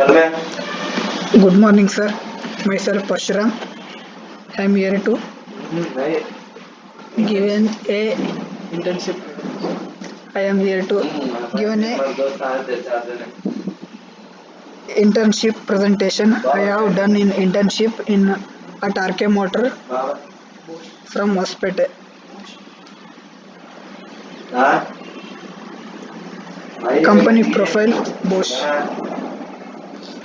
Good morning, sir. Myself Parshuram. I am here to given a I am here to given a internship presentation. I have done in internship in at RK Motor from Hospete. Company profile Bosch.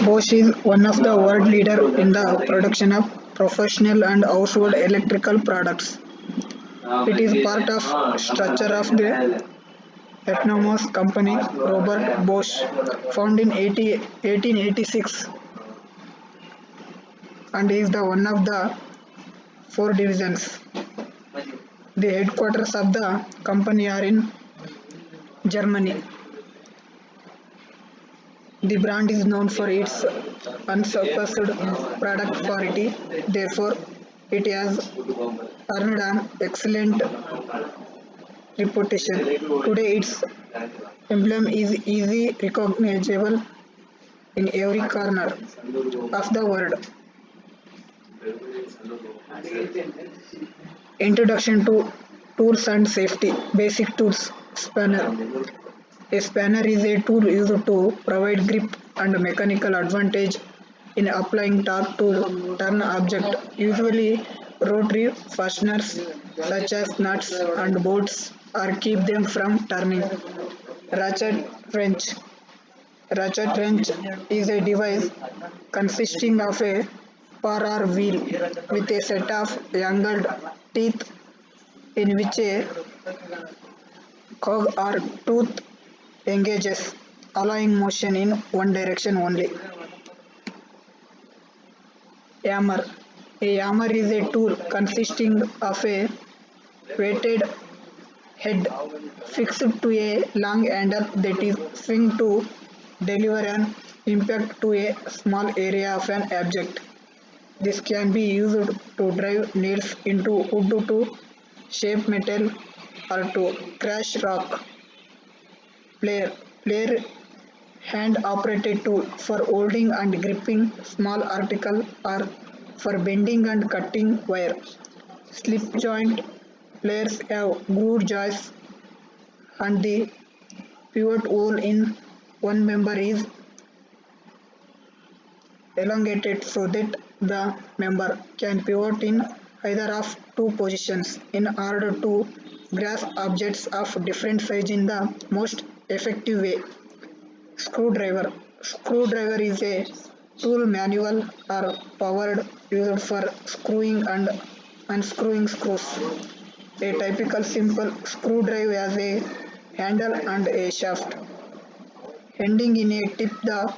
Bosch is one of the world leader in the production of professional and household electrical products. It is part of structure of the autonomous company Robert Bosch, founded in 1886 and is the one of the four divisions. The headquarters of the company are in Germany. The brand is known for its unsurpassed product quality. Therefore, it has earned an excellent reputation. Today, its emblem is easy recognizable in every corner of the world. Introduction to tools and safety. Basic tools. Spanner. A spanner is a tool used to provide grip and mechanical advantage in applying torque to turn object. Usually, rotary fasteners such as nuts and bolts or keep them from turning. Ratchet wrench. Ratchet wrench is a device consisting of a bar or wheel with a set of angled teeth in which a cog or tooth engages, allowing motion in one direction only. Hammer. A hammer is a tool consisting of a weighted head fixed to a long handle that is swung to deliver an impact to a small area of an object. This can be used to drive nails into wood to shape metal or to crash rock. Player. Player hand operated tool for holding and gripping small article or for bending and cutting wire. Slip joint. Players have groove joints and the pivot hole in one member is elongated so that the member can pivot in either of two positions in order to grasp objects of different size in the most effective way. Screwdriver. Screwdriver is a tool manual or powered used for screwing and unscrewing screws. A typical simple screwdriver has a handle and a shaft. Ending in a tip the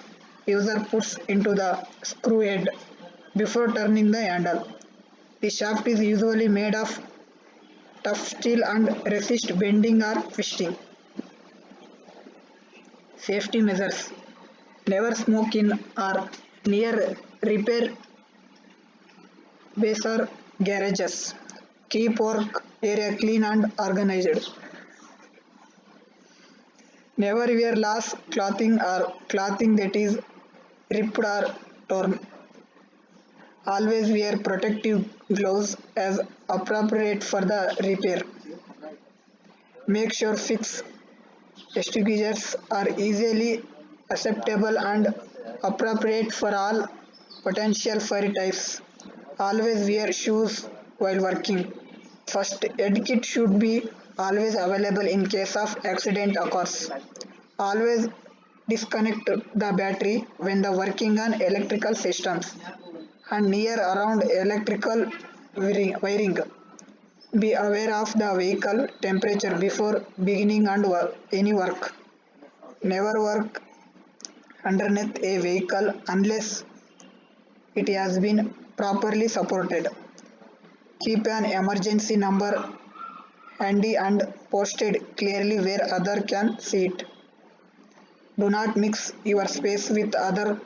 user puts into the screw head before turning the handle. The shaft is usually made of tough steel and resist bending or twisting. Safety measures. Never smoke in or near repair bays or garages. Keep work area clean and organized. Never wear loose clothing or clothing that is ripped or torn. Always wear protective gloves as appropriate for the repair. Make sure fixed extinguishers are easily acceptable and appropriate for all potential fire types. Always wear shoes while working. First aid kit should be always available in case of accident occurs. Always disconnect the battery when the working on electrical systems and near around electrical wiring. Be aware of the vehicle temperature before beginning and any work. Never work underneath a vehicle unless it has been properly supported. Keep an emergency number handy and posted clearly where other can see it. Do not mix your space with other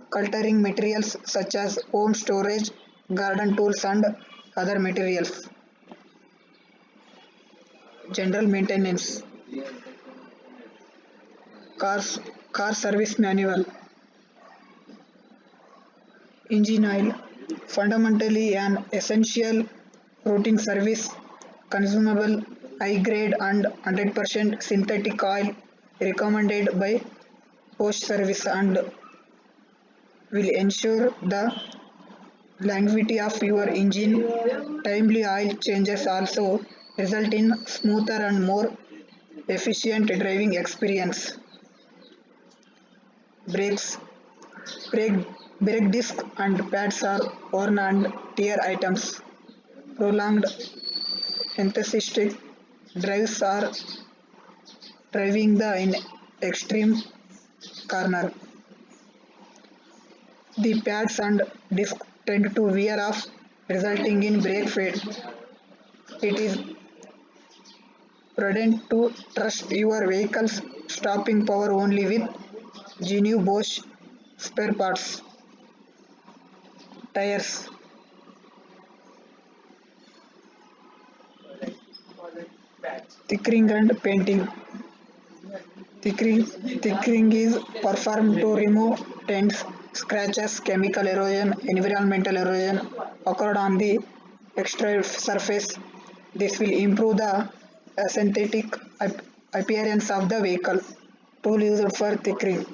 cluttering materials such as home storage, garden tools and other materials. General maintenance. Cars Car Service Manual. Engine oil. Fundamentally an essential routine service consumable high grade and 100% synthetic oil recommended by post service and will ensure the longevity of your engine. Timely oil changes also result in smoother and more efficient driving experience. Brakes, brake, brake disc and pads are worn and tear items. Prolonged enthusiastic drives are driving the in extreme corner. The pads and disc tend to wear off, resulting in brake fade. It is prudent to trust your vehicle's stopping power only with genuine Bosch spare parts. Tires. Thickering and painting. Thickering is performed to remove dents, scratches, chemical erosion, environmental erosion occurred on the exterior surface. This will improve the aesthetic appearance of the vehicle. Tool used for thickering.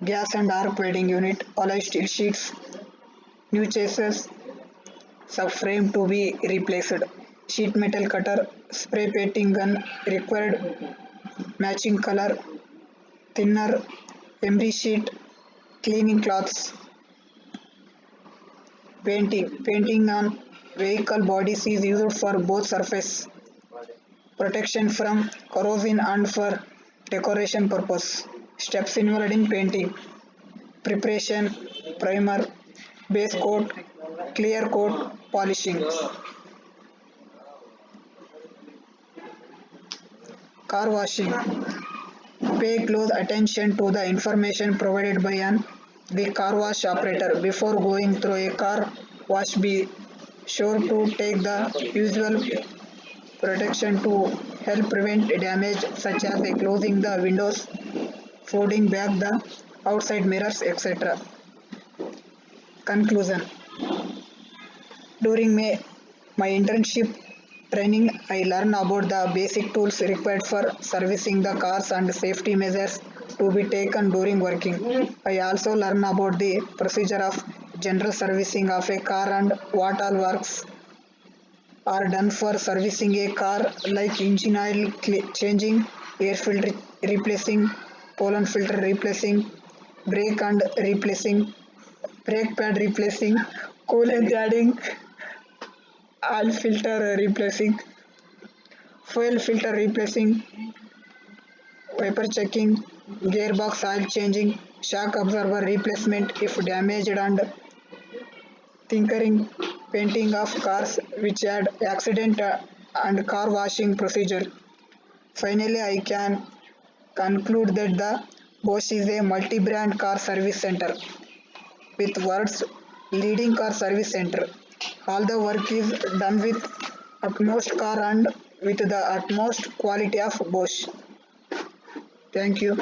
Gas and arc welding unit, alloy steel sheets, new chassis, subframe to be replaced. Sheet metal cutter, spray painting gun required, matching color, thinner, emery sheet, cleaning cloths, painting. Painting on vehicle bodies is used for both surface protection from corrosion and for decoration purpose. Steps involved in painting: preparation, primer, base coat, clear coat, polishing. Car washing. Pay close attention to the information provided by the car wash operator. Before going through a car wash, be sure to take the usual protection to help prevent damage such as closing the windows, folding back the outside mirrors, etc. Conclusion. During my internship training, I learned about the basic tools required for servicing the cars and safety measures to be taken during working. I also learned about the procedure of general servicing of a car and what all works are done for servicing a car like engine oil changing, air filter replacing, pollen filter replacing, brake and replacing, brake pad replacing, coolant adding, oil filter replacing, fuel filter replacing, wiper checking, gearbox oil changing, shock absorber replacement if damaged, and tinkering, painting of cars which had accident and car washing procedure. Finally, I can conclude that the Bosch is a multi-brand car service center with world's leading car service center. All the work is done with utmost care and with the utmost quality of Bosch. Thank you.